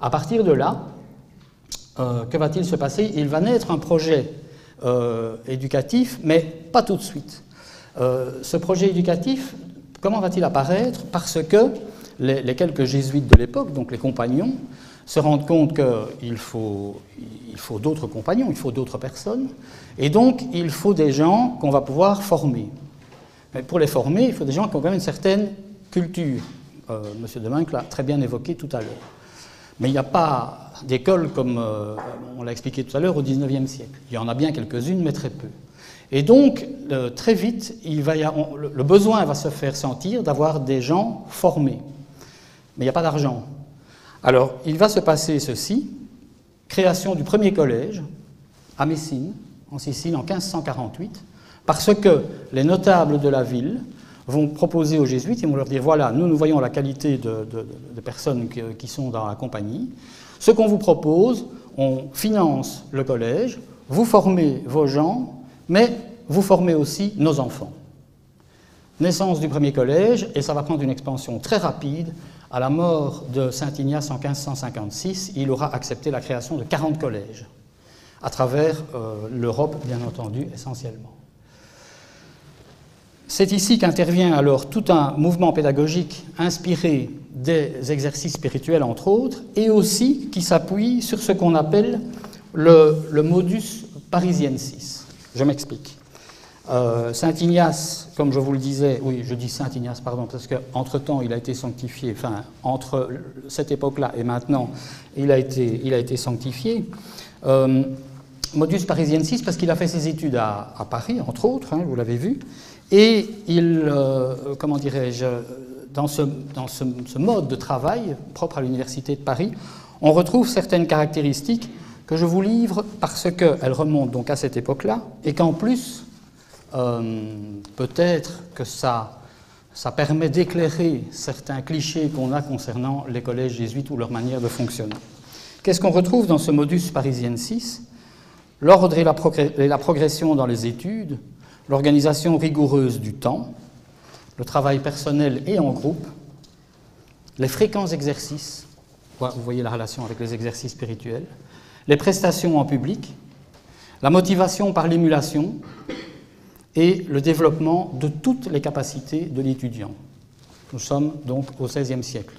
À partir de là, que va-t-il se passer? Il va naître un projet éducatif, mais pas tout de suite. Ce projet éducatif, comment va-t-il apparaître? Parce que les quelques jésuites de l'époque, donc les compagnons, se rendent compte qu'il faut d'autres compagnons, il faut d'autres personnes, et donc il faut des gens qu'on va pouvoir former. Mais pour les former, il faut des gens qui ont quand même une certaine culture. M. Demunck l'a très bien évoqué tout à l'heure. Mais il n'y a pas d'école comme on l'a expliqué tout à l'heure au XIXe siècle. Il y en a bien quelques-unes, mais très peu. Et donc, très vite, le besoin va se faire sentir d'avoir des gens formés. Mais il n'y a pas d'argent. Alors, il va se passer ceci, création du premier collège à Messine, en Sicile, en 1548, parce que les notables de la ville vont proposer aux jésuites, ils vont leur dire, voilà, nous voyons la qualité de personnes qui sont dans la compagnie. Ce qu'on vous propose, on finance le collège, vous formez vos gens, mais vous formez aussi nos enfants. Naissance du premier collège, et ça va prendre une expansion très rapide. À la mort de saint Ignace en 1556, il aura accepté la création de 40 collèges, à travers l'Europe, bien entendu, essentiellement. C'est ici qu'intervient alors tout un mouvement pédagogique inspiré des exercices spirituels, entre autres, et aussi qui s'appuie sur ce qu'on appelle le modus parisiensis. Je m'explique. Saint Ignace, comme je vous le disais, oui, je dis Saint Ignace, pardon, parce qu'entre-temps, il a été sanctifié, enfin, entre cette époque-là et maintenant, il a été sanctifié. Modus parisiensis, parce qu'il a fait ses études à Paris, entre autres, hein, vous l'avez vu, et il, comment dirais-je, dans ce mode de travail propre à l'Université de Paris, on retrouve certaines caractéristiques que je vous livre parce qu'elles remontent donc à cette époque-là, et qu'en plus, peut-être que ça permet d'éclairer certains clichés qu'on a concernant les collèges jésuites ou leur manière de fonctionner. Qu'est-ce qu'on retrouve dans ce modus parisiensis? L'ordre et la progression dans les études, l'organisation rigoureuse du temps, le travail personnel et en groupe, les fréquents exercices, vous voyez la relation avec les exercices spirituels, les prestations en public, la motivation par l'émulation et le développement de toutes les capacités de l'étudiant. Nous sommes donc au XVIe siècle.